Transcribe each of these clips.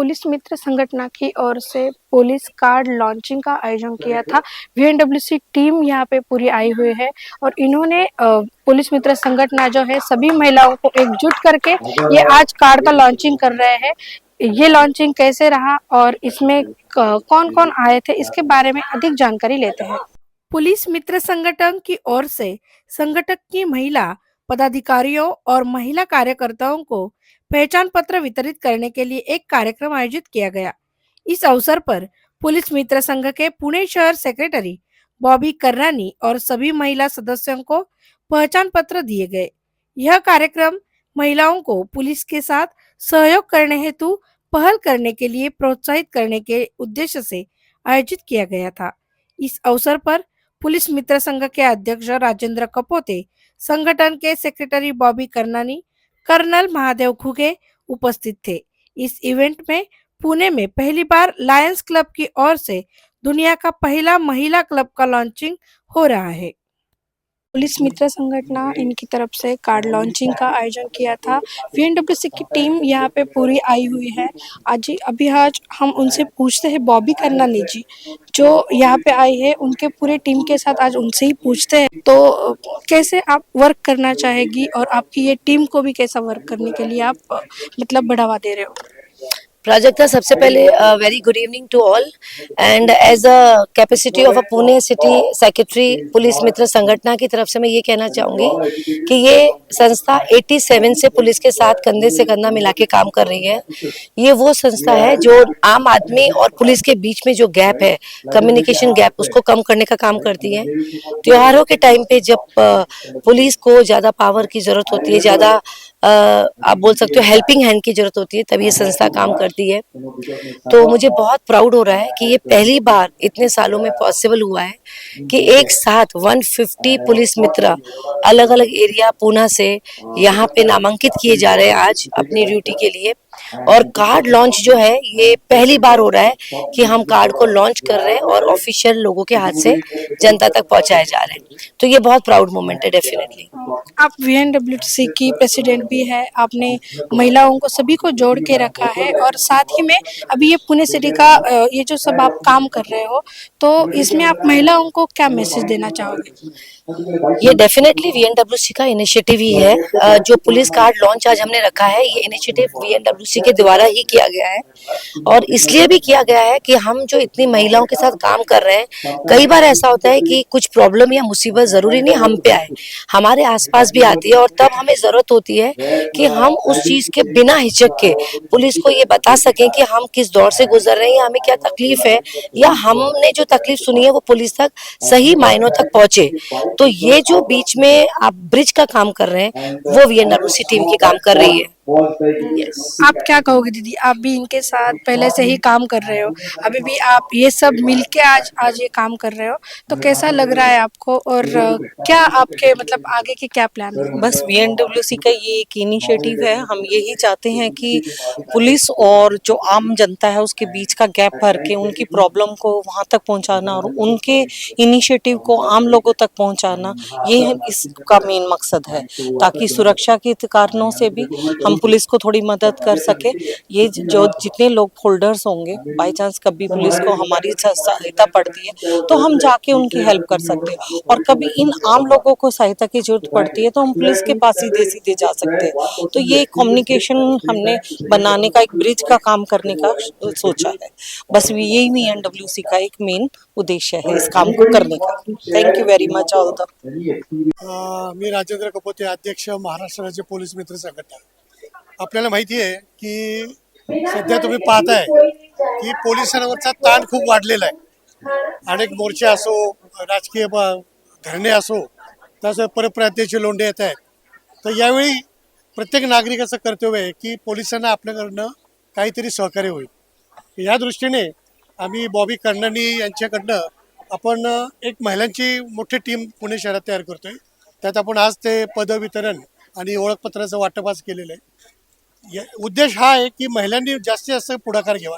Police Mitra Sangathan की ओर से police card launching का आयोजन किया था। वीएनडब्ल्यूसी टीम यहाँ पे पूरी आई हुई है और इन्होंने पुलिस मित्र संगठन जो है सभी महिलाओं को एकजुट करके ये आज कार्ड का लॉन्चिंग कर रहे हैं। ये लॉन्चिंग कैसे रहा और इसमें कौन कौन आए थे, इसके बारे में अधिक जानकारी लेते हैं। पुलिस मित्र संगठन की ओर से संगठन की महिला पदाधिकारियों और महिला कार्यकर्ताओं को पहचान पत्र वितरित करने के लिए एक कार्यक्रम आयोजित किया गया। इस अवसर पर पुलिस मित्र संघ के पुणे शहर सेक्रेटरी बॉबी कर्रानी और सभी महिला सदस्यों को पहचान पत्र दिए गए। यह कार्यक्रम महिलाओं को पुलिस के साथ सहयोग करने हेतु पहल करने के लिए प्रोत्साहित करने के उद्देश्य से आयोजित किया गया था। इस अवसर पर पुलिस मित्र संघ के अध्यक्ष राजेंद्र कपोते, संगठन के सेक्रेटरी बॉबी कर्नानी, कर्नल महादेव खुगे उपस्थित थे। इस इवेंट में पुणे में पहली बार लायंस क्लब की ओर से दुनिया का पहला महिला क्लब का लॉन्चिंग हो रहा है। पुलिस मित्र संगठन इनकी तरफ से कार्ड लॉन्चिंग का आयोजन किया था। वीएनडब्ल्यूसी की टीम यहाँ पे पूरी आई हुई है। आज हम उनसे पूछते हैं, बॉबी कर्नानी जी जो यहाँ पे आई है उनके पूरे टीम के साथ आज उनसे ही पूछते हैं। तो कैसे आप वर्क करना चाहेगी और आपकी ये टीम को भी कैसा वर्क करने के लिए आप मतलब बढ़ावा दे रहे हो। प्राजक्ता, सबसे पहले very good evening to all and as a capacity of a Pune city secretary police Mitra Sangathan की तरफ से मैं ये कहना चाहूँगी कि ये संस्था 87 से पुलिस के साथ कंधे से कंधा मिला के काम कर रही है। ये वो संस्था है जो आम आदमी और पुलिस के बीच में जो गैप है, कम्युनिकेशन गैप, उसको कम करने का काम करती है। त्योहारों के टाइम पे जब पुलिस को ज़्यादा पावर की ज़रूरत होती है, ज़्यादा आप बोल सकते हो हेल्पिंग हैंड की जरूरत होती है, तब ये संस्था काम करती है। तो मुझे बहुत प्राउड हो रहा है कि ये पहली बार इतने सालों में पॉसिबल हुआ है कि एक साथ 150 पुलिस मित्र अलग अलग एरिया पूना से यहाँ पे नामांकित किए जा रहे हैं आज अपनी ड्यूटी के लिए। और कार्ड लॉन्च जो है ये पहली बार हो रहा है कि हम कार्ड को लॉन्च कर रहे हैं और ऑफिशियल लोगों के हाथ से जनता तक पहुंचाए जा रहे हैं। तो ये बहुत प्राउड मोमेंट है डेफिनेटली। आप वीएनडब्ल्यूसी की प्रेसिडेंट भी है, आपने महिलाओं को सभी को जोड़ के रखा है और साथ ही में अभी ये पुणे सिटी का ये जो सब आप काम कर रहे हो, तो इसमें आप महिलाओं को क्या मैसेज देना चाहोगे। ये डेफिनेटली वीएनडब्ल्यूसी का इनिशिएटिव ही है। जो पुलिस कार्ड लॉन्च आज हमने रखा है, ये इनिशिएटिव वीएनडब्ल्यूसी के द्वारा ही किया गया है और इसलिए भी किया गया है कि हम जो इतनी महिलाओं के साथ काम कर रहे हैं, कई बार ऐसा होता है कि कुछ प्रॉब्लम या मुसीबत जरूरी नहीं हम पे आए, हमारे आसपास भी आती है और तब हमें जरूरत होती है कि हम उस चीज के बिना हिचक के पुलिस को ये बता सकें कि हम किस दौर से गुजर रहे हैं या हमें क्या तकलीफ है, या हमने जो तकलीफ सुनी है वो पुलिस तक सही मायनों तक पहुंचे। तो ये जो बीच में आप ब्रिज का काम कर रहे हैं वो वीएनडब्ल्यूसी टीम की काम कर रही है। Yes. आप क्या कहोगे दीदी, आप भी इनके साथ पहले से ही काम कर रहे हो, अभी भी आप ये सब मिलके आज ये काम कर रहे हो, तो कैसा लग रहा है आपको और क्या आपके मतलब आगे के क्या प्लान है। बस वीएनडब्ल्यूसी का ये एक इनिशिएटिव है। हम यही चाहते हैं कि पुलिस और जो आम जनता है उसके बीच का गैप भर के उनकी प्रॉब्लम को वहां तक पहुंचाना और उनके इनिशिएटिव को आम लोगों तक पहुंचाना, ये इसका मेन मकसद है, ताकि सुरक्षा के कारणों से भी हम पुलिस को थोड़ी मदद कर सके। ये जो जितने लोग फोल्डर्स होंगे, बाई चांस कभी पुलिस को हमारी सहायता पड़ती है तो हम जाके उनकी हेल्प कर सकते हैं, और कभी इन आम लोगों को सहायता की जरूरत पड़ती है तो हम पुलिस के पास सीधे जा सकते हैं। तो ये कम्युनिकेशन हमने बनाने का, एक ब्रिज का काम करने का सोचा है। बस यही वीएनडब्ल्यूसी का एक मेन उद्देश्य है इस काम को करने का। Thank you very much all the. मी राजेंद्र कपोते, अध्यक्ष महाराष्ट्र राज्य पोलीस मित्र संघटना। आपल्याला माहिती आहे की सध्या तुम्ही पाहताय की पोलिसांवरचा ताण खूप वाढलेला आहे। अनेक मोर्चे असो, राजकीय धरणे असो, तसं परप्रांतीय लोंढे येत आहेत। तर यावेळी प्रत्येक नागरिकाचं कर्तव्य आहे की पोलिसांना आपल्याकडनं काहीतरी सहकार्य होईल। या दृष्टीने आम्ही बॉबी कर्नानी यांच्याकडनं आपण एक महिलांची मोठी टीम पुणे शहरात तयार करतोय। त्यात आपण आज ते पद वितरण आणि ओळखपत्राचं वाटप आज केलेलं आहे। उद्देश हा आहे की महिलांनी जास्तीत जास्त पुढाकार घ्यावा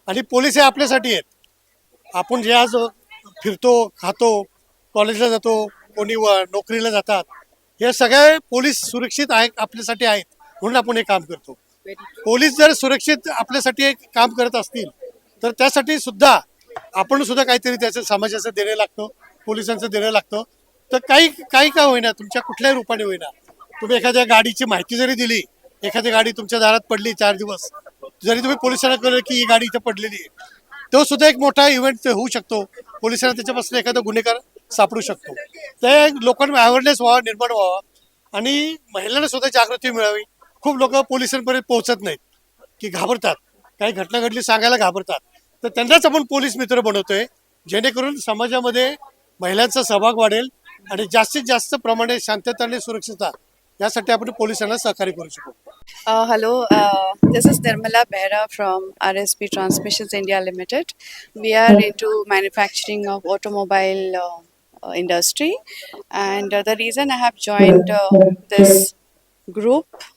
आणि पोलीस हे आपल्यासाठी आहेत। आपण जे आज फिरतो, खातो, कॉलेजला जातो, कोणी नोकरीला जातात, हे सगळे पोलीस सुरक्षित आहेत, आपल्यासाठी आहेत, म्हणून आपण हे काम करतो। पोलीस जर सुरक्षित आपल्यासाठी एक काम करत असतील तर त्यासाठी सुद्धा आपण सुद्धा काहीतरी त्याचं समाजाचं देणं लागतं, पोलिसांचं देणं लागतं. तर काही काही का होईना तुमच्या कुठल्याही रूपाने होईना तुम्ही एखाद्या गाडीची माहिती जरी दिली, एखादी गाडी तुमच्या दारात पडली 4 दिवस, जरी तुम्ही पोलिसांना कळलं की ही गाडी इथे पडलेली आहे, तो सुद्धा एक मोठा इव्हेंट होऊ शकतो. पोलिसांना त्याच्यापासून एखादा गुन्हेगार सापडू शकतो. ते लोकांना अवेअरनेस व्हावा, निर्माण व्हावा आणि महिलांना सुद्धा जागृती मिळावी. खूप लोक पोलिसांपर्यंत पोहोचत नाहीत की घाबरतात, काही घटना घडली सांगायला घाबरतात. तर त्यांनाच आपण पोलीस मित्र बनवतोय जेणेकरून समाजामध्ये महिलांचा सहभाग वाढेल आणि जास्तीत जास्त प्रमाणे शांतता आणि सुरक्षितता यासाठी आपण पोलिसांना सहकार्य करू शकू. Hello, this is Nirmala Behra from RSP Transmissions India Limited. We are into manufacturing of automobile industry, and the reason I have joined this group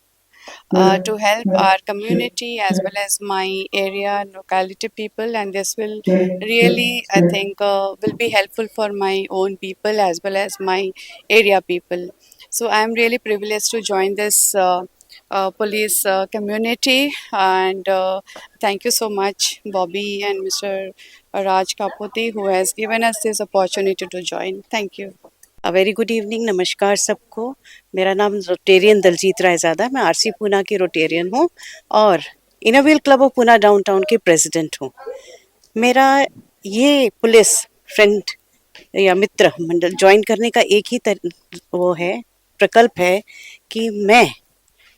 to help our community as well as my area and locality people, and this will really, I think, will be helpful for my own people as well as my area people. So I am really privileged to join this police community, and thank you so much, Bobby and Mr. Raj Kapoti, who has given us this opportunity to join. Thank you. Very good evening, नमस्कार सबको। मेरा नाम Rotarian Daljit Raizada, मैं RC Poona की Rotarian हूँ और इनोवेल club of Poona downtown की president हूँ। मेरा ये पुलिस फ्रेंड या मित्र मंडल ज्वाइन करने का एक ही वो है, प्रकल्प है कि मैं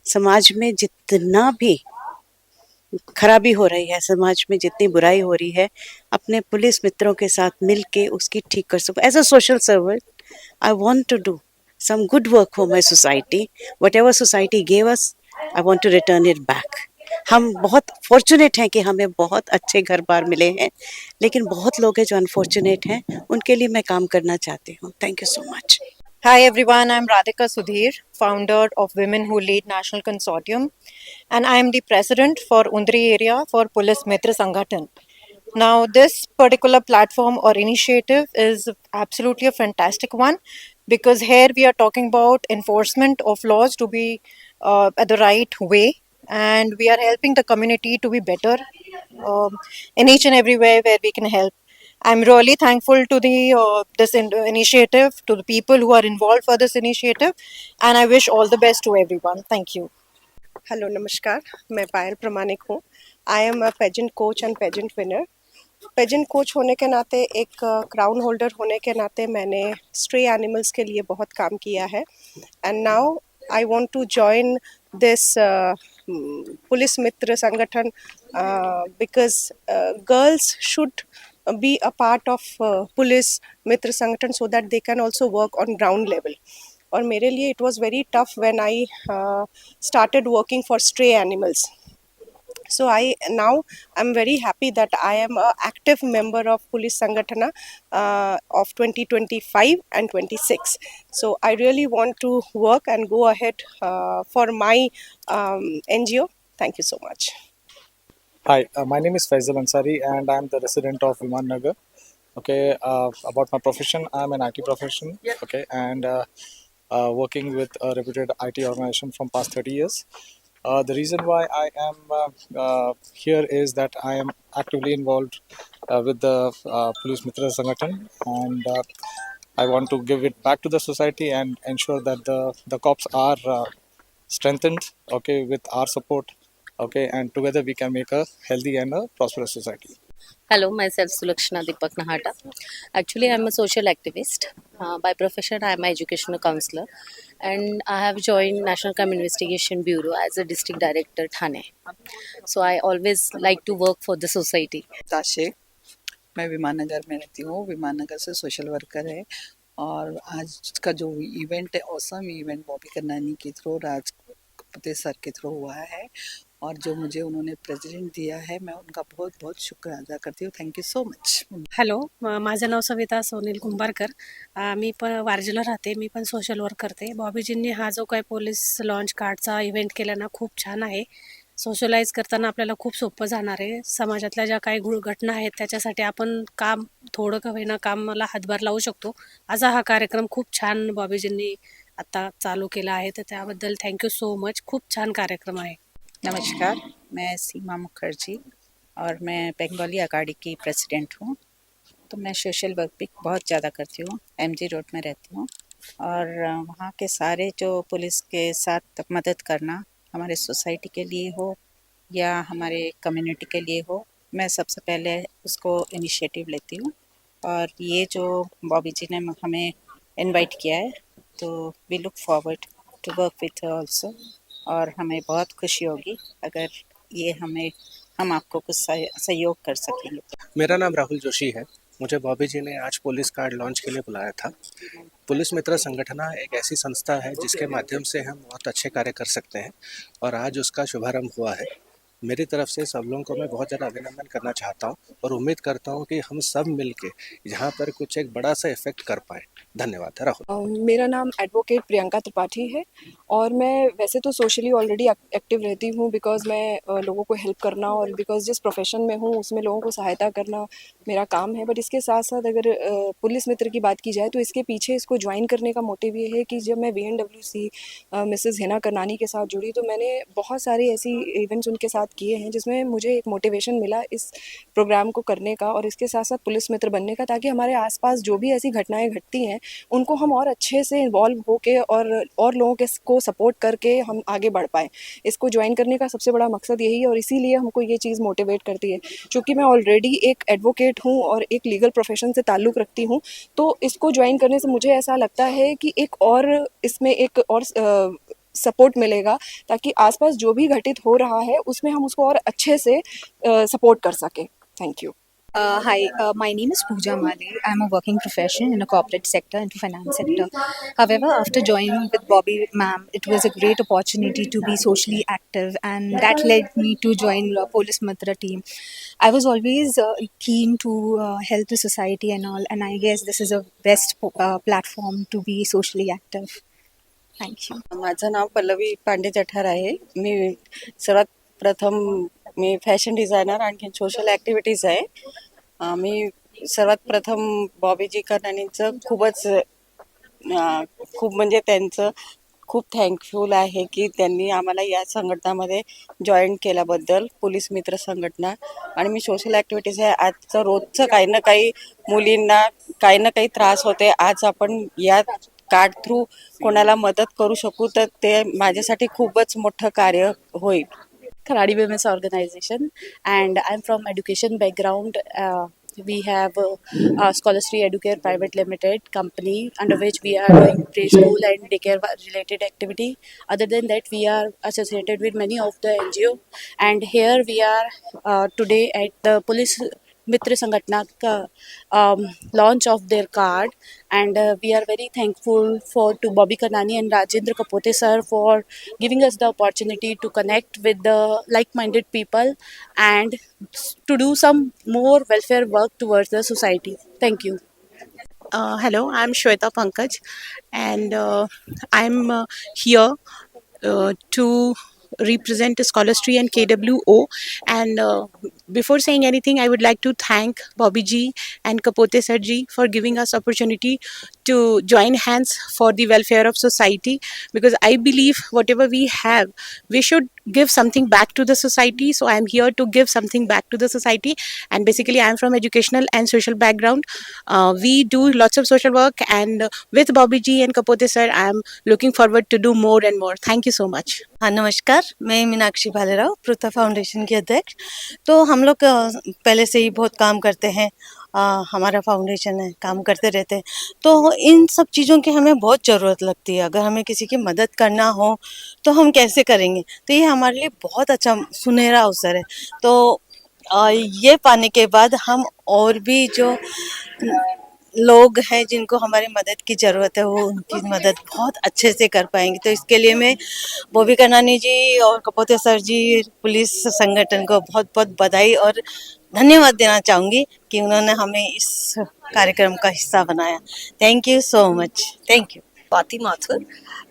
समाज में जितना भी खराबी हो रही है, समाज में जितनी बुराई हो रही है, अपने पुलिस मित्रों के साथ मिल के उसकी ठीक कर सकूँ। As a social servant I want to do some good work for my society. Whatever society gave us, I want to return it back. हम बहुत फॉर्चुनेट हैं कि हमें बहुत अच्छे घर बार मिले हैं, लेकिन बहुत लोग हैं जो अनफॉर्चुनेट हैं, उनके लिए मैं काम करना चाहती हूँ। Thank you so much. Hi everyone, I'm Radhika Sudhir, founder of Women Who Lead National Consortium, and I am the president for Undri area for Police Mitra Sangathan. Now, this particular platform or initiative is absolutely a fantastic one because here we are talking about enforcement of laws to be at the right way, and we are helping the community to be better in each and every way where we can help. I'm really thankful to the initiative, to the people who are involved for this initiative, and I wish all the best to everyone. Thank you. Hello नमस्कार, मैं पायल प्रमाणिक हूँ। I am a pageant coach and pageant winner. Pageant coach होने के नाते, एक crown holder होने के नाते मैंने स्ट्रे एनिमल्स के लिए बहुत काम किया है, and now I want to join this police Mitra Sangathan because girls should be a part of police mitra sangathan so that they can also work on ground level. और मेरे लिए it was very tough when I started working for stray animals. So I'm very happy that I am a active member of Police Sangatana of 2025 and 26. So I really want to work and go ahead for my NGO. Thank you so much. Hi, my name is Faisal Ansari and I'm the resident of Viman Nagar. Okay, about my profession, I'm an IT professional. Okay, and working with a reputed IT organization from past 30 years. The reason why I am here is that I am actively involved with the Police Mitra Sangathan, and I want to give it back to the society and ensure that the cops are strengthened. Okay, with our support. Okay, and together we can make a healthy and a prosperous society. Hello, myself Sulakshana Deepak Nahata. Actually, I'm a social activist. By profession, I'm an educational counselor, and I have joined National Crime Investigation Bureau as a district director, Thane. So I always like to work for the society. ताशे, मैं विमान नगर में रहती हूँ। विमान नगर से social worker है, और आज का जो इवेंट है, ऑसम इवेंट बॉबी करनानी के थ्रू, राज कपूते सर के थ्रू हुआ है, और जो मुझे उन्होंने प्रेसिडेंट दिया है, मैं उनका बहुत बहुत शुक्र अदा करती हूँ। Thank you so much. Hello, माझं नाव सविता सोनील कुंभारकर. मी पण वारजेला राहते. मी पण सोशल वर्क करते. बॉबीजींनी हा जो काही पोलीस लॉन्च कार्डचा इव्हेंट केला ना, खूप छान आहे. सोशलाइज करताना आपल्याला खूप सोपं जाणार आहे. समाजातल्या ज्या काही घटना आहेत त्याच्यासाठी आपण काम थोडं का होईना कामाला हातभार लावू शकतो. असा हा कार्यक्रम खूप छान बॉबीजींनी आता चालू केला आहे, तर त्याबद्दल थँक्यू सो मच. खूप छान कार्यक्रम आहे. नमस्कार, मैं सीमा मुखर्जी और मैं बंगाली अखाड़े की प्रेसिडेंट हूँ। तो मैं सोशल वर्क भी बहुत ज़्यादा करती हूँ। एमजी रोड में रहती हूँ और वहाँ के सारे जो पुलिस के साथ मदद करना, हमारे सोसाइटी के लिए हो या हमारे कम्युनिटी के लिए हो, मैं सबसे पहले उसको इनिशिएटिव लेती हूँ। और ये जो बॉबी जी ने हमें इनवाइट किया है, तो we look forward to work with also. और हमें बहुत खुशी होगी अगर ये हम आपको कुछ सहयोग कर सकेंगे। मेरा नाम राहुल जोशी है। मुझे बॉबी जी ने आज पुलिस कार्ड लॉन्च के लिए बुलाया था। पुलिस मित्र संगठन एक ऐसी संस्था है जिसके माध्यम से हम बहुत अच्छे कार्य कर सकते हैं और आज उसका शुभारंभ हुआ है। मेरी तरफ से सब लोगों को मैं बहुत ज़्यादा अभिनंदन करना चाहता हूँ और उम्मीद करता हूँ कि हम सब मिलके यहाँ पर कुछ एक बड़ा सा इफेक्ट कर पाए। धन्यवाद। राहुल। मेरा नाम एडवोकेट प्रियंका त्रिपाठी है और मैं वैसे तो सोशली ऑलरेडी एक्टिव रहती हूँ बिकॉज़ मैं लोगों को हेल्प करना और बिकॉज़ जिस प्रोफेशन में हूँ उसमें लोगों को सहायता करना मेरा काम है। बट इसके साथ साथ अगर पुलिस मित्र की बात की जाए तो इसके पीछे इसको ज्वाइन करने का मोटिव ये है कि जब मैं VNWC मिसेस हिना करनानी के साथ जुड़ी तो मैंने बहुत सारे ऐसी इवेंट्स उनके साथ किए हैं जिसमें मुझे एक मोटिवेशन मिला इस प्रोग्राम को करने का और इसके साथ साथ पुलिस मित्र बनने का, ताकि हमारे आसपास जो भी ऐसी घटनाएं घटती हैं उनको हम और अच्छे से इन्वॉल्व होके और लोगों के को सपोर्ट करके हम आगे बढ़ पाएँ। इसको ज्वाइन करने का सबसे बड़ा मकसद यही है और इसीलिए हमको ये चीज़ मोटिवेट करती है। चूँकि मैं ऑलरेडी एक एडवोकेट हूँ और एक लीगल प्रोफेशन से ताल्लुक़ रखती हूँ, तो इसको ज्वाइन करने से मुझे ऐसा लगता है कि एक और इसमें एक और सपोर्ट मिलेगा, ताकि आसपास जो भी घटित हो रहा है उसमें हम उसको और अच्छे से सपोर्ट कर सकें। Thank you. Hi, my name is Pooja Mali. I'm a working professional in a corporate sector, into finance sector. However, after joining with Bobby ma'am, it was a great opportunity to be socially active, and that led me to join Police Mitra team. I was always keen to help the society and all, and I guess this is a best platform to be socially active. Thank you. माझं नाव पल्लवी पांडे जठार आहे. मी सर्वात प्रथम fashion designer आणखी social activities आहे. मी सर्वात प्रथम बॉबीजी करनानींचं खूप म्हणजे त्यांचं खूप थँकफुल आहे की त्यांनी आम्हाला या संघटनामध्ये जॉईन केल्याबद्दल, पोलीस मित्र संघटना. आणि मी सोशल ॲक्टिव्हिटीज आहे. आजचं रोजचं काही ना काही मुलींना काही ना काही त्रास होते. आज आपण या कार्ड थ्रू कोणाला मदत करू शकू तर ते माझ्यासाठी खूपच मोठं कार्य होईल. Kharadi Women's Organization, and I'm from education background. We have Scholarship Educare Private Limited company under which we are doing preschool and daycare related activity. Other than that, we are associated with many of the NGO, and here we are today at the Police Mitra Sangatna launch of their card, and we are very thankful to Bobby Karnani and Rajendra Kapote sir for giving us the opportunity to connect with the like-minded people and to do some more welfare work towards the society. Thank you. Hello, I'm Shweta Pankaj, and I'm here to represent Scholarship and KWO. And before saying anything, I would like to thank Bobby ji and Kapote sir ji for giving us opportunity to join hands for the welfare of society, because I believe whatever we have, we should give something back to the society. So I am here to give something back to the society, and basically I am from educational and social background. We do lots of social work, and with Bobby ji and Kapote sir, I am looking forward to do more and more. Thank you so much. हाँ नमस्कार, मैं Meenakshi Bhalerao, Pritha foundation की अध्यक्ष। तो हम लोग पहले से ही बहुत काम करते हैं, हमारा फाउंडेशन है, काम करते रहते हैं। तो इन सब चीज़ों की हमें बहुत ज़रूरत लगती है। अगर हमें किसी की मदद करना हो तो हम कैसे करेंगे, तो ये हमारे लिए बहुत अच्छा सुनहरा अवसर है। तो ये पाने के बाद हम और भी जो लोग हैं जिनको हमारी मदद की ज़रूरत है वो उनकी मदद बहुत अच्छे से कर पाएंगे। तो इसके लिए मैं बॉबी करनानी जी और कपोते सर जी, पुलिस संगठन को बहुत बहुत बधाई और धन्यवाद देना चाहूँगी कि उन्होंने हमें इस कार्यक्रम का हिस्सा बनाया। Thank you so much. Thank you. Pati Mathur.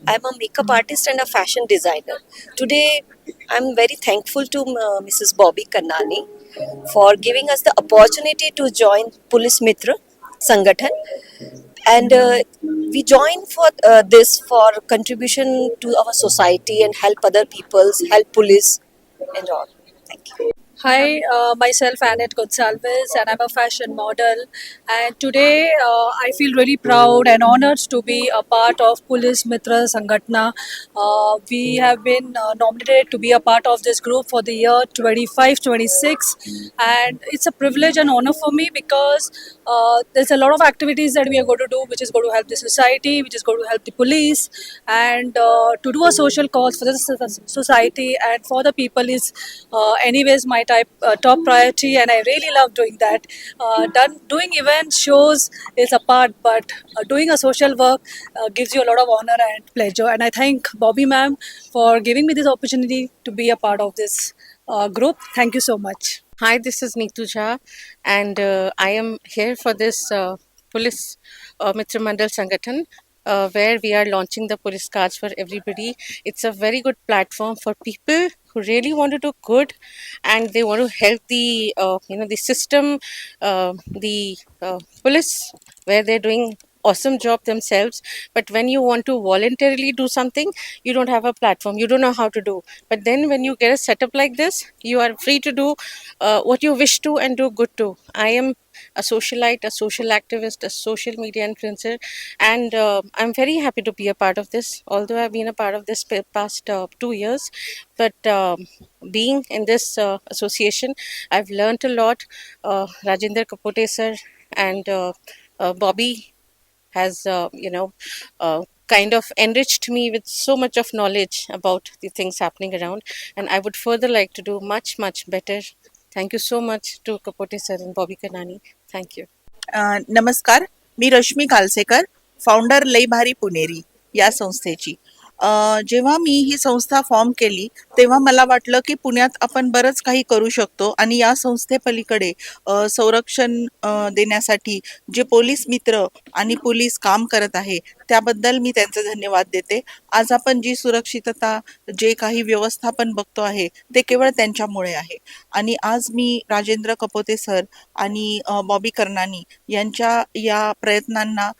I'm a makeup artist and a fashion designer. Today, I'm very thankful to Mrs. Bobby Kannani for giving us the opportunity to join Police Mitra Sangathan. And we join for this for contribution to our society and help other peoples, help police and all. Thank you. Hi, myself Annette Gonsalves, and I'm a fashion model. And today, I feel really proud and honored to be a part of Police Mitra Sangatna. We have been nominated to be a part of this group for the year 25-26, and it's a privilege and honor for me because there's a lot of activities that we are going to do, which is going to help the society, which is going to help the police, and to do a social cause for the society and for the people is anyways my top priority, and I really love doing that. Doing event shows is a part, but doing a social work gives you a lot of honor and pleasure, and I thank Bobby ma'am for giving me this opportunity to be a part of this group. Thank you so much. Hi, this is Neetu Jha, and I am here for this Police Mitra Mandal Sangathan, where we are launching the police cards for everybody. It's a very good platform for people who really want to do good, and they want to help the the system, the police, where they're doing awesome job themselves. But when you want to voluntarily do something, you don't have a platform, you don't know how to do. But then when you get a setup like this, you are free to do what you wish to and do good to. I am a socialite, a social activist, a social media influencer, and I'm very happy to be a part of this. Although I've been a part of this past 2 years, but being in this association, I've learned a lot. Rajendra Kapote sir and Bobby has kind of enriched me with so much of knowledge about the things happening around, and I would further like to do much better. Thank you so much to Kapote sir and Bobby Kanani. Thank you. नमस्कार, मी Rashmi Kalsekar, founder लई भारी पुणेरी या संस्थेची. जेव्हा मी ही संस्था form केली तेव्हा मला वाटलं की पुण्यात आपण बरंच काही करू शकतो आणि या संस्थेपलीकडे संरक्षण देण्यासाठी जे पोलीस मित्र आणि पोलीस काम करत आहे त्याबद्दल मी त्यांचे धन्यवाद देते. आज आपण जी सुरक्षितता, जे काही व्यवस्थापन बघतो आहे ते केवळ त्यांच्यामुळे आहे. आणि आज मी राजेंद्र कपोते सर आणि बॉबी कर्नानी यांच्या या प्रयत्नांना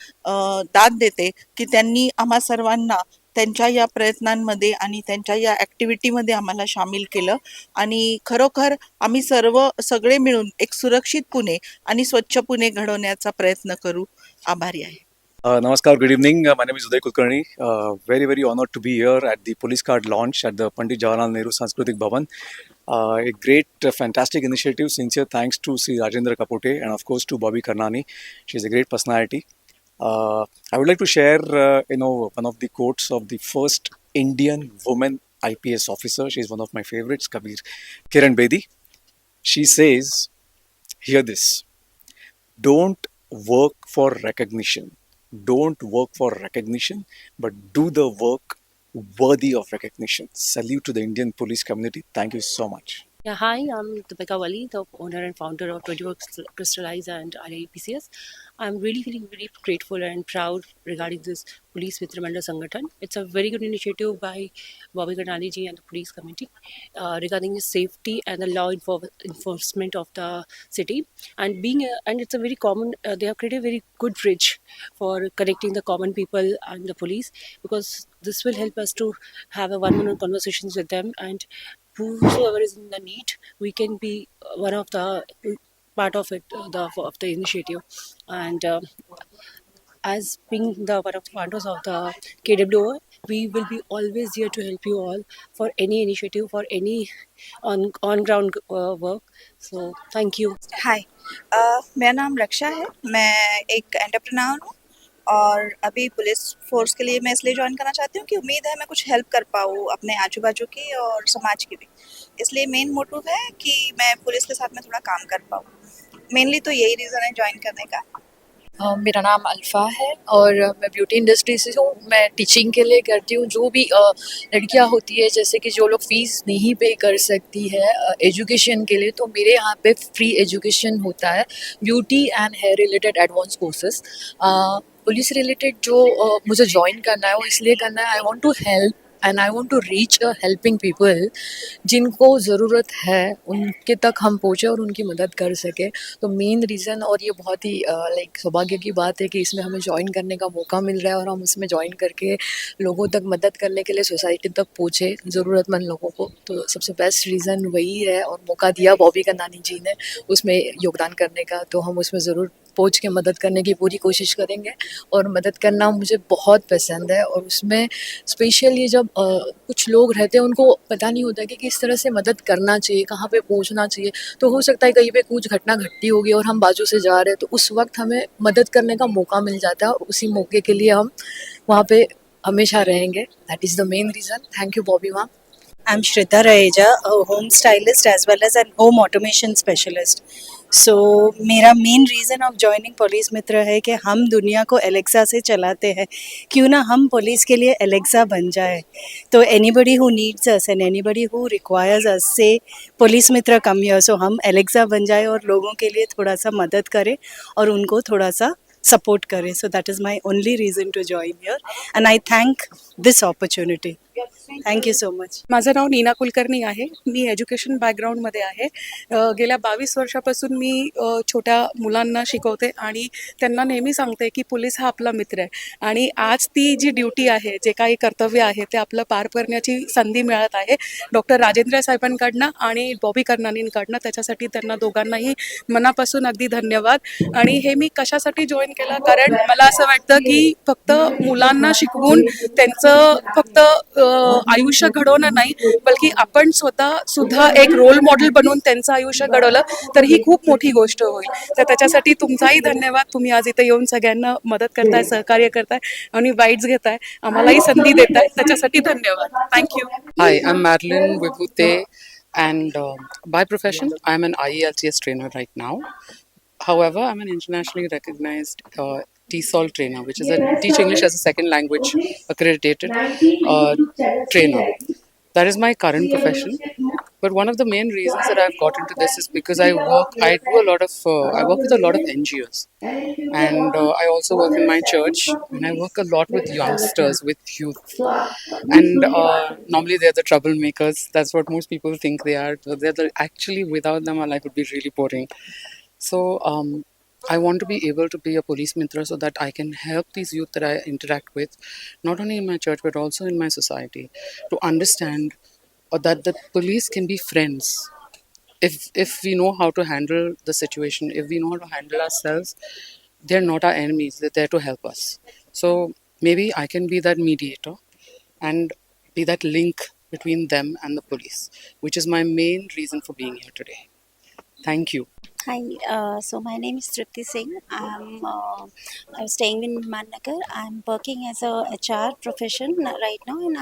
दाद देते की त्यांनी आम्हा सर्वांना त्यांच्या या प्रयत्नांमध्ये आणि त्यांच्या या ॲक्टिव्हिटीमध्ये आम्हाला सामील केलं आणि खरोखर आम्ही सगळे मिळून एक सुरक्षित पुणे आणि स्वच्छ पुणे घडवण्याचा प्रयत्न करू. आभारी आहे. Namaskar, good evening. My name is Uday Kulkarni. Very honored to be here at the police card launch at the Pandit Jawaharlal Nehru Sanskritik Bhavan. A great, fantastic initiative. Sincere thanks to Sri Rajendra Kapote and of course to Bobby Karnani. She's a great personality. I would like to share, one of the quotes of the first Indian woman IPS officer. She's one of my favorites, Kiran Bedi. She says, hear this, don't work for recognition. Don't work for recognition, but do the work worthy of recognition. Salute to the Indian police community. Thank you so much. Yeah, hi, I'm Deepika Wali, the owner and founder of 21 Crystallize and RAPCS. I'm really feeling very grateful and proud regarding this Police Mitra Mandal Sangathan. It's a very good initiative by Bobby Karnani ji and the police committee regarding the safety and the law enforcement of the city. And and it's a very common, they have created a very good bridge for connecting the common people and the police, because this will help us to have a one-on-one conversations with them, and whosoever is in the need, we can be one of the part of it, of the initiative. And as being one of the founders of the KWO, we will be always here to help you all for any initiative, for any on ground work. So thank you. हाय, मेरा नाम रक्षा है. मैं एक entrepreneur हूँ और अभी police force के लिए मैं इसलिए ज्वाइन करना चाहती हूँ कि उम्मीद है मैं कुछ हेल्प कर पाऊँ अपने आजू बाजू की और समाज की भी. इसलिए मेन मोटिव है कि मैं पुलिस के साथ में थोड़ा काम कर पाऊँ. मेनली तो यही रीज़न है ज्वाइन करने का. मेरा नाम अल्फ़ा है और मैं ब्यूटी इंडस्ट्री से हूँ. मैं टीचिंग के लिए करती हूँ. जो भी लड़कियाँ होती है, जैसे कि जो लोग फ़ीस नहीं पे कर सकती है एजुकेशन के लिए, तो मेरे यहाँ पे फ्री एजुकेशन होता है, beauty and hair related advance courses. Police related जो मुझे ज्वाइन करना है वो इसलिए करना है, I want to help and I want to reach helping people जिनको ज़रूरत है उनके तक हम पहुँचे और उनकी मदद कर सके। तो मेन रीज़न, और ये बहुत ही लाइक सौभाग्य की बात है कि इसमें हमें ज्वाइन करने का मौका मिल रहा है और हम इसमें ज्वाइन करके लोगों तक मदद करने के लिए सोसाइटी तक पहुँचे ज़रूरतमंद लोगों को। तो सबसे बेस्ट रीज़न वही है और मौका दिया बॉबी कन्नानी जी ने उसमें योगदान करने का, तो हम उसमें ज़रूर पहुँच के मदद करने की पूरी कोशिश करेंगे। और मदद करना मुझे बहुत पसंद है और उसमें स्पेशली जब कुछ लोग रहते हैं उनको पता नहीं होता कि किस तरह से मदद करना चाहिए, कहाँ पे पहुँचना चाहिए। तो हो सकता है कहीं पे कुछ घटना घटती होगी और हम बाजू से जा रहे हैं, तो उस वक्त हमें मदद करने का मौका मिल जाता है और उसी मौके के लिए हम वहाँ पे हमेशा रहेंगे। That is the main reason. Thank you Bobby ma'am. I'm Shrita Raheja, a home stylist as well as an home automation specialist. So मेरा main reason of joining police Mitra है कि हम दुनिया को एलेक्सा से चलाते हैं, क्यों ना हम पुलिस के लिए एलेक्सा बन जाए। तो anybody who needs us and anybody who requires us से पुलिस मित्र कम हियर, सो हम एलेक्सा बन जाए और लोगों के लिए थोड़ा सा मदद करें और उनको थोड़ा सा सपोर्ट करें। So that is my only reason to join here and I thank this opportunity. Thank you so much. माझं नाव नीना कुलकर्णी आहे. मी एज्युकेशन बॅकग्राऊंडमध्ये आहे. गेल्या 22 वर्षापासून मी छोट्या मुलांना शिकवते आणि त्यांना नेहमी सांगते की पोलीस हा आपला मित्र आहे आणि आज ती जी ड्युटी आहे, जे काही कर्तव्य आहे ते आपलं पार करण्याची संधी मिळत आहे डॉक्टर राजेंद्र साहेबांकडनं आणि बॉबी कन्नानींकडनं. त्याच्यासाठी त्यांना दोघांनाही मनापासून अगदी धन्यवाद. आणि हे मी कशासाठी जॉईन केलं, कारण मला असं वाटतं की फक्त मुलांना शिकवून त्यांचं फक्त आयुष्य घडवणं नाही, बल्कि आपण स्वतः सुद्धा एक रोल मॉडेल बनवून त्यांचं आयुष्य घडवलं तर ही खूप मोठी गोष्ट होईल. तर त्याच्यासाठी तुमचाही धन्यवाद. तुम्ही आज इथे येऊन सगळ्यांना मदत करताय, सहकार्य करताय आणि बाईट्स घेताय, आम्हालाही संधी देताय, त्याच्यासाठी धन्यवाद. Thank you. Hi, I'm Madeline Vibhute, and by profession, I'm an IELTS trainer right now. However, I'm an internationally recognized TESOL trainer, which is a Teach English as a Second Language accredited trainer. That is my current profession. But one of the main reasons that I've got into this is because I work with a lot of NGOs, and I also work in my church, and I work a lot with youngsters, with youth, and normally they're the troublemakers. That's what most people think they are. Actually, without them, our life would be really boring. So I want to be able to be a police mitra so that I can help these youth that I interact with, not only in my church but also in my society, to understand that the police can be friends if we know how to handle the situation, if we know how to handle ourselves. They're not our enemies, they're there to help us. So maybe I can be that mediator and be that link between them and the police, which is my main reason for being here today. Thank you. Hi, so my name is Tripti Singh. I'm staying in Mannagar. I'm working as a HR profession right now, and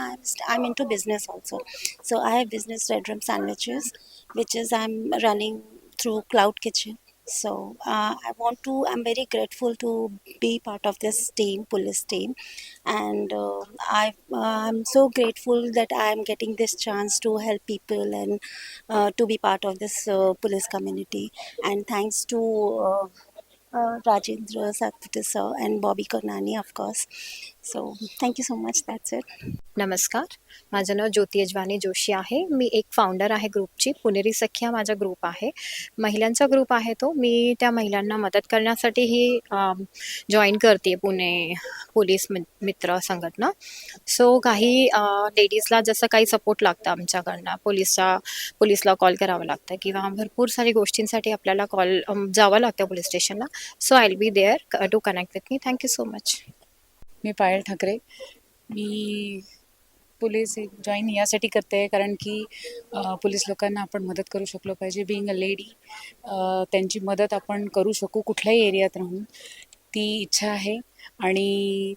I'm into business also. So I have business Red Rum Sandwiches, which is I'm running through Cloud Kitchen. So I'm very grateful to be part of this team, police team, and I'm so grateful that I'm getting this chance to help people and to be part of this police community. And thanks to Rajendra Satpute sir and Bobby Karnani, of course. So thank you so much. That's it. नमस्कार, माझं नाव ज्योती यजवानी जोशी आहे. मी एक founder आहे ग्रुपची. पुणेरी सख्या माझा group आहे, महिलांचा group आहे. तो मी त्या महिलांना मदत करण्यासाठी ही जॉईन करते पुणे पोलीस मित्र संघटना. सो काही लेडीजला जसं काही सपोर्ट लागतं आमच्याकडनं, पोलीसला कॉल करावं लागतं किंवा भरपूर सारी गोष्टींसाठी आपल्याला जावं लागतं पोलीस स्टेशनला. So I will be there to connect with me. Thank you so much. मी पायल ठाकरे. मी पोलीस जॉईन यासाठी करते कारण की पोलीस लोकांना आपण मदत करू शकलो पाहिजे. बिईंग अ लेडी त्यांची मदत आपण करू शकू कुठल्याही एरियात राहून, ती इच्छा आहे. आणि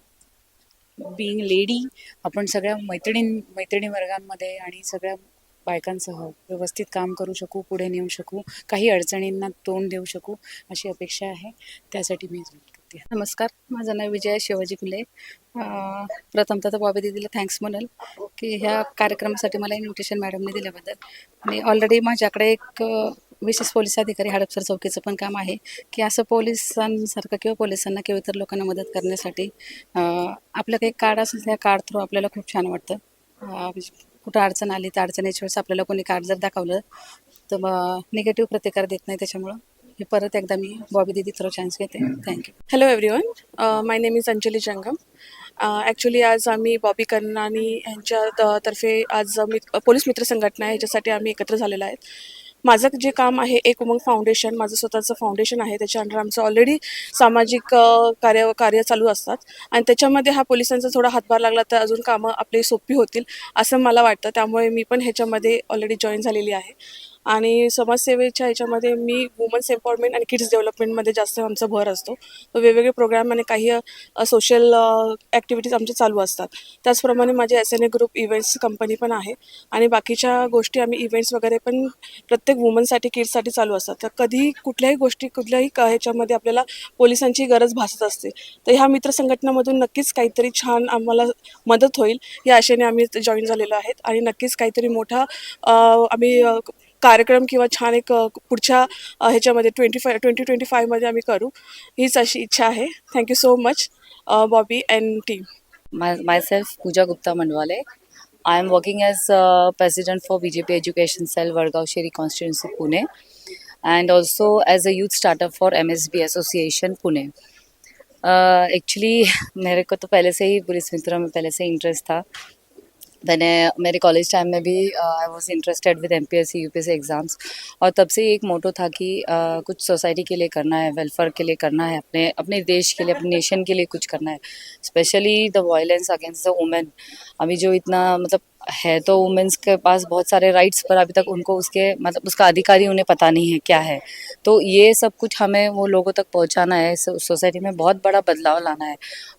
बिईंग लेडी आपण सगळ्या मैत्रिणी वर्गांमध्ये आणि सगळ्या बायकांसह व्यवस्थित काम करू शकू, पुढे नेऊ शकू, काही अडचणींना तोंड देऊ शकू अशी अपेक्षा आहे. त्यासाठी मी जॉईन करते. नमस्कार, माझं नाव विजया शिवाजी फुले. प्रथमतः तर बॉबी दीदीला थँक्स म्हणेल की ह्या कार्यक्रमासाठी मला इन्व्हिटेशन मॅडमने दिल्याबद्दल. आणि ऑलरेडी माझ्याकडे एक विशेष पोलीस अधिकारी हडपसर चौकीचं पण काम आहे की असं पोलिसांसारखं किंवा पोलिसांना किंवा इतर लोकांना मदत करण्यासाठी आपलं काही कार्ड असेल त्या कार्ड थ्रू आपल्याला खूप छान वाटतं. कुठं अडचण आली तर अडचणीच्या वेळेस आपल्याला कोणी कार्ड जर दाखवलं तर मग निगेटिव्ह प्रतिकार देत नाही. त्याच्यामुळं हे परत एकदा मी बॉबी दीदी थ्रू चान्स घेते. Thank you. Hello everyone, my name is Anjali जंगम. ॲक्च्युली आज आम्ही बॉबी कर्नानी यांच्या तर्फे आज पोलीस मित्र संघटना ह्याच्यासाठी आम्ही एकत्र झालेलो आहेत. माझं जे काम आहे एक उमंग फाउंडेशन, माझं स्वतःचं फाउंडेशन आहे. त्याच्या अंडर आमचं ऑलरेडी सामाजिक कार्य चालू असतात आणि त्याच्यामध्ये हा पोलिसांचा थोडा हातभार लागला तर अजून कामं आपली सोपी होतील असं मला वाटतं. त्यामुळे मी पण ह्याच्यामध्ये ऑलरेडी जॉईन झालेली आहे आणि समाजसेवेच्या ह्याच्यामध्ये मी वुमन्स एम्पॉवरमेंट आणि किड्स डेव्हलपमेंटमध्ये जास्त आमचा भर असतो. तर वेगवेगळे प्रोग्राम आणि काही सोशल ॲक्टिव्हिटीज आमचे चालू असतात. त्याचप्रमाणे माझे SNA ग्रुप इव्हेंट्स कंपनी पण आहे आणि बाकीच्या गोष्टी आम्ही इव्हेंट्स वगैरे पण प्रत्येक वुमनसाठी किड्ससाठी चालू असतात. तर कधी कुठल्याही गोष्टी कुठल्याही ह्याच्यामध्ये आपल्याला पोलिसांची गरज भासत असते. तर ह्या मित्र संघटनामधून नक्कीच काहीतरी छान आम्हाला मदत होईल या आशेने आम्ही जॉईन झालेलो आहेत आणि नक्कीच काहीतरी मोठा आम्ही कार्यक्रम किंवा छान एक पुढच्या ह्याच्यामध्ये 2025मध्ये आम्ही करू हीच अशी इच्छा आहे. Thank you so much Bobby and team. Myself, Pooja Gupta Mandwale. I am working as President for BJP Education Cell, Vargaon Sheri Constituency, Pune, and also as a youth startup for MSB Association, Pune. Actually, मेरे को तो पहले से ही police मित्र में पहले से interest था. मैंने मेरे कॉलेज टाइम में भी I was interested with MPSC UPSC exams और तब से एक मोटो था कि कुछ सोसाइटी के लिए करना है, वेलफेयर के लिए करना है, अपने अपने देश के लिए, अपने नेशन के लिए कुछ करना है. Specially the violence against the women अभी जो इतना मतलब है, तो वुमेन्स के पास बहुत सारे राइट्स पर अभी तक उनको उसके मतलब उसका अधिकारी उन्हें पता नहीं है क्या है. तो ये सब कुछ हमें वो लोगों तक पहुंचाना है. सोसाइटी में बहुत बड़ा बदलाव लाना है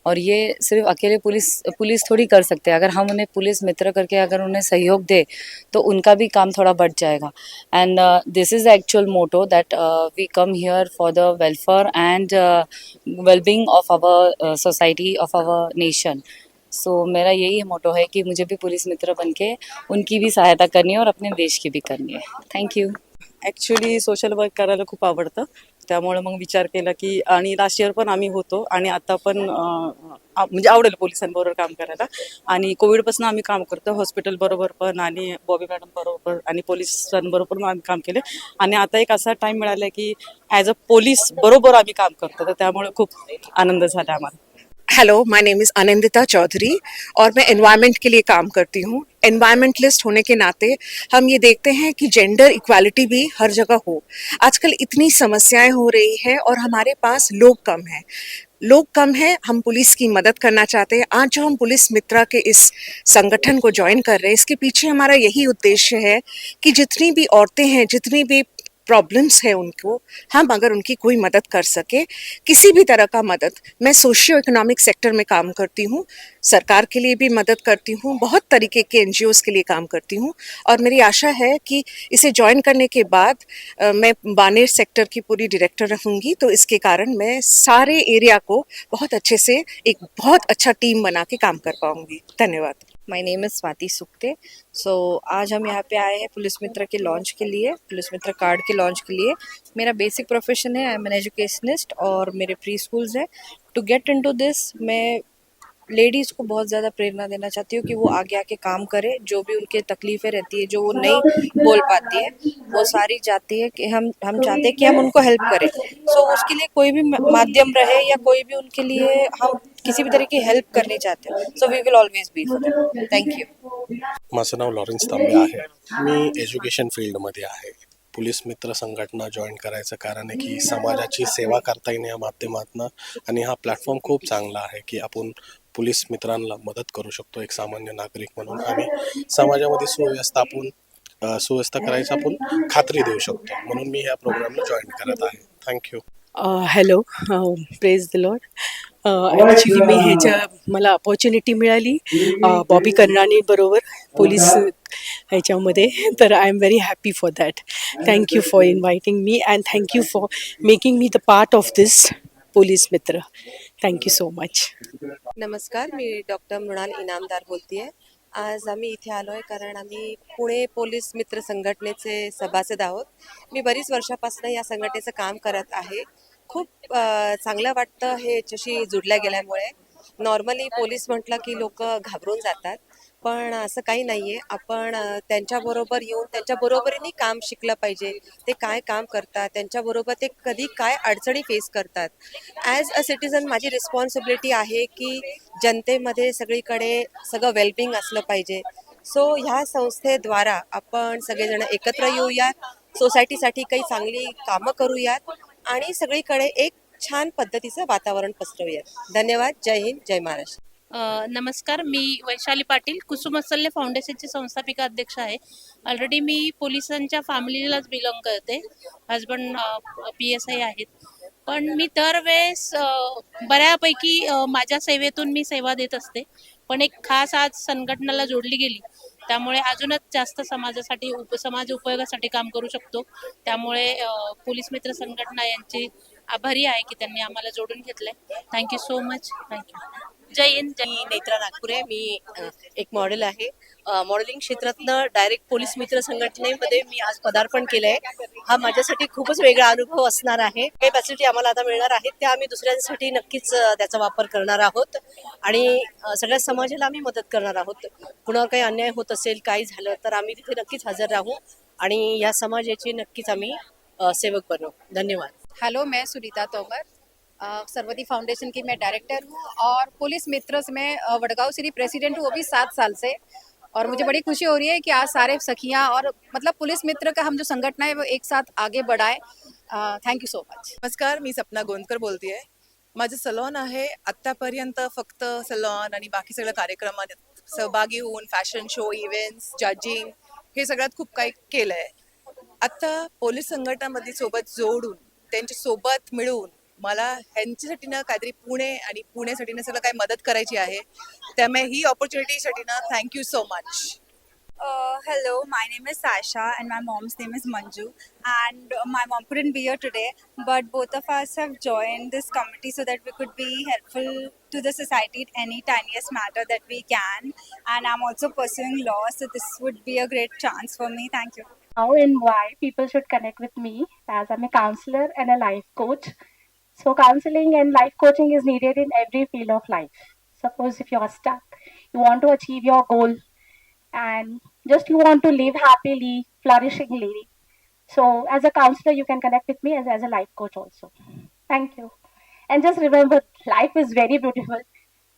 और ये सिर्फ अकेले पुलिस थोड़ी कर सकते हैं. अगर हम उन्हें पुलिस मित्र करके अगर उन्हें सहयोग दे तो उनका भी काम थोड़ा बढ़ जाएगा. And this is actual motto that we come here for the welfare and wellbeing of our society, of our nation. So मेरा यही मोटो है कि मुझे भी पुलिस मित्र बन के उनकी भी सहायता करनी है और अपने देश की भी करनी है. थँक्यू. ॲक्च्युली सोशल वर्क करायला खूप आवडतं. त्यामुळे मग विचार केला की आणि लास्ट इयर पण आम्ही होतो आणि आता पण म्हणजे आवडेल पोलिसांबरोबर काम करायला. आणि कोविडपासून आम्ही काम करतो हॉस्पिटलबरोबर पण आणि बॉबी मॅडम बरोबर आणि पोलिसांबरोबर पण आम्ही काम केले आणि आता एक असा टाईम मिळाला की ॲज अ पोलीस बरोबर आम्ही काम करतो. तर त्यामुळे खूप आनंद झाला आम्हाला. Hello, my name is Anandita Chaudhary और मैं एनवायरनमेंट के लिए काम करती हूँ. एनवायरनमेंटलिस्ट होने के नाते हम ये देखते हैं कि जेंडर इक्वालिटी भी हर जगह हो. आजकल इतनी समस्याएं हो रही है और हमारे पास लोग कम हैं. हम पुलिस की मदद करना चाहते हैं. आज जो हम पुलिस मित्रा के इस संगठन को ज्वाइन कर रहे हैं, इसके पीछे हमारा यही उद्देश्य है कि जितनी भी औरतें हैं, जितनी भी प्रॉब्लम्स है उनको, हम अगर उनकी कोई मदद कर सके, किसी भी तरह का मदद. मैं सोशियो इकोनॉमिक सेक्टर में काम करती हूँ, सरकार के लिए भी मदद करती हूँ, बहुत तरीके के NGOs के लिए काम करती हूँ और मेरी आशा है कि इसे ज्वाइन करने के बाद मैं बानेर सेक्टर की पूरी डायरेक्टर रहूँगी. तो इसके कारण मैं सारे एरिया को बहुत अच्छे से एक बहुत अच्छा टीम बना के काम कर पाऊँगी. धन्यवाद. My name is Swati Sukte. So आज हम यहाँ पे आए हैं पुलिस मित्र के लॉन्च के लिए, पुलिस मित्र कार्ड के लॉन्च के लिए. मेरा बेसिक प्रोफेशन है, आई एम एन एजुकेशनिस्ट और मेरे प्री स्कूल्स हैं. टू गेट इनटू दिस मैं लेडीज़ को बहुत ज़्यादा प्रेरणा देना चाहती हूँ कि वो आगे आके काम करें. जो भी उनके तकलीफ़ें रहती है, जो वो नहीं बोल पाती है, वो सारी चाहती है कि हम चाहते हैं कि हम उनको हेल्प करें. सो उसके लिए कोई भी माध्यम रहे या कोई भी उनके लिए हम किसी भी तरह की हेल्प करनी चाहते हैं. So we will always be for them. Thank you. माझं नाव लॉरेन्स तांबे आहे. मी एज्युकेशन फील्डमध्ये आहे. पोलीस मित्र संघटना जॉईन करायचं कारण आहे की समाजाची सेवा करता येईल या माध्यमातून आणि हा प्लॅटफॉर्म खूप चांगला आहे की आपण पोलीस मित्रांना मदत करू शकतो एक सामान्य नागरिक म्हणून आणि समाजामध्ये सुव्यवस्था करायची आपण खात्री देऊ शकतो. म्हणून मी ह्या प्रोग्रामला जॉईन करत आहे. Thank you. Hello, praise the lord. Actually मी मला अपॉर्च्युनिटी मिळाली बॉबी कर्नानी बरोबर पोलीस ह्याच्यामध्ये. तर I am very happy for that. Thank you for inviting me and thank you for making me the part of this police मित्र. Thank you so much. नमस्कार, मी doctor Mrinal Inamdar बोलते आहे. आज आम्ही इथे आलो आहे कारण आम्ही पुणे पोलीस मित्र संघटनेचे सभासद आहोत. मी बरीच वर्षापासून या संघटनेचं काम करत आहे. खूप चांगलं वाटतं हे याच्याशी जुडल्या गेल्यामुळे. नॉर्मली पोलीस म्हटलं की लोक घाबरून जातात, पण असं काही नाहीये. आपण त्यांच्याबरोबर येऊन त्यांच्या बरोबरीने काम शिकलं पाहिजे. ते काय काम करतात, त्यांच्याबरोबर ते कधी काय अडचणी फेस करतात. ॲज अ सिटिझन माझी रिस्पॉन्सिबिलिटी आहे की जनतेमध्ये सगळीकडे सगळं वेलबिंग असलं पाहिजे. सो ह्या संस्थेद्वारा आपण सगळेजण एकत्र येऊयात, सोसायटीसाठी काही चांगली कामं करूयात आणि सगळीकडे एक छान पद्धतीचं वातावरण पसरवूयात. धन्यवाद. जय हिंद, जय महाराष्ट्र. नमस्कार, मी वैशाली पाटील, कुसुमस्थल्य फाउंडेशनची संस्थापिका अध्यक्ष आहे. ऑलरेडी मी पोलिसांच्या फॅमिलीलाच बिलॉंग करते. हजबंड PSI आहेत. पण मी दरवेळेस बऱ्यापैकी माझ्या सेवेतून मी सेवा देत असते. पण एक खास आज संघटनेला जोडली गेली, त्यामुळे अजूनच जास्त समाजासाठी समाज उपयोगासाठी काम करू शकतो. त्यामुळे पोलीस मित्र संघटना यांची आभारी आहे की त्यांनी आम्हाला जोडून घेतलंय. Thank you so much. थँक्यू. जय हिंद. मी नेत्रा नागपुरे. मी एक मॉडेल आहे. मॉडेलिंग क्षेत्रातनं डायरेक्ट पोलीस मित्र संघटनेमध्ये मी आज पदार्पण केलंय. हा माझ्यासाठी खूपच वेगळा अनुभव असणार आहे. काही फॅसिलिटी आम्हाला आता मिळणार आहेत त्या आम्ही दुसऱ्यांसाठी नक्कीच त्याचा वापर करणार आहोत आणि सगळ्या समाजाला आम्ही मदत करणार आहोत. कुणावर काही अन्याय होत असेल, काही झालं तर आम्ही तिथे नक्कीच हजर राहू आणि या समाजाची नक्कीच आम्ही सेवक बनू. धन्यवाद. हेलो, मैं सुनीता तोमर, सरवती फाउंडेशन की मैं डायरेक्टर हूँ और पुलिस मित्र में वडगांव सिटी प्रेसिडेंट हूँ, वो भी 7 साल से। और मुझे बड़ी खुशी हो रही है कि आज सारे सखियाँ और मतलब पुलिस मित्र का हम जो संगठन है वो एक साथ आगे बढ़ाए. Thank you so much. नमस्कार, मी सपना गोंदकर बोलतेय. माझं सलॉन आहे. आत्तापर्यंत फक्त सलॉन आणि बाकी सगळ्या कार्यक्रमात सहभागी होऊन फॅशन शो, इव्हेंट्स, जजिंग हे सगळ्यात खूप काही केलंय. आता पोलीस संघटनामध्ये सोबत जोडून त्यांच्या सोबत मिळून मला ह्यांच्यासाठी ना काहीतरी पुणे आणि पुण्यासाठी ना सगळं काही मदत करायची आहे. त्यामुळे ही ऑपॉर्च्युनिटीसाठी ना thank you so much. Hello, my name is Sasha and my mom's name is Manju, and my mom couldn't be here today, but both of us have joined this committee so that we could be helpful to the society at any tiniest matter that we can, and I'm also pursuing law, so this would be a great chance for me. Thank you. How and why people should connect with me, as I'm a counselor and a life coach. So counseling and life coaching is needed in every field of life. Suppose if you're stuck, you want to achieve your goal, and just you want to live happily, flourishingly. So as a counselor, you can connect with me as a life coach also. Thank you. And just remember, life is very beautiful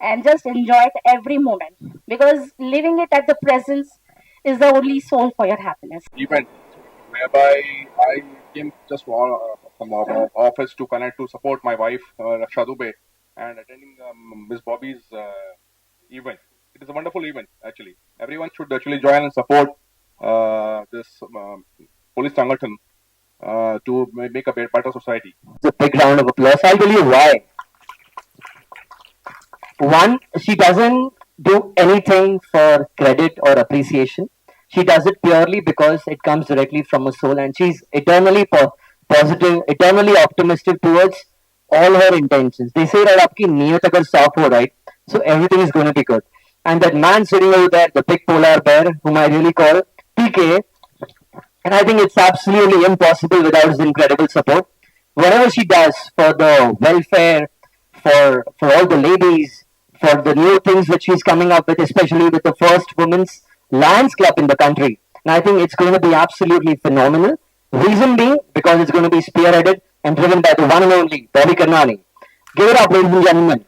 and just enjoy it every moment, because living it at the presence is the only soul for your happiness. Event whereby I came just from our office to connect to support my wife Raksha Dubey and attending Miss Bobby's event. It is a wonderful event actually. Everyone should actually join and support this police sangathan to make a better society. It's a big round of applause. I'll tell you why. One, she doesn't do anything for credit or appreciation. She does it purely because it comes directly from her soul, and she's eternally positive, eternally optimistic towards all her intentions. They say that आपकी नियत अगर साफ हो, right, so everything is going to be good. And that man sitting over there, the big polar bear, whom I really call PK, and I think it's absolutely impossible without his incredible support. Whatever she does for the welfare, for all the ladies, for the new things that she's coming up with, especially with the first women's Lions Club in the country. And I think it's going to be absolutely phenomenal. Reason being, because it's going to be spearheaded and driven by the one and only Bobby Karnani. Give it up, ladies and gentlemen.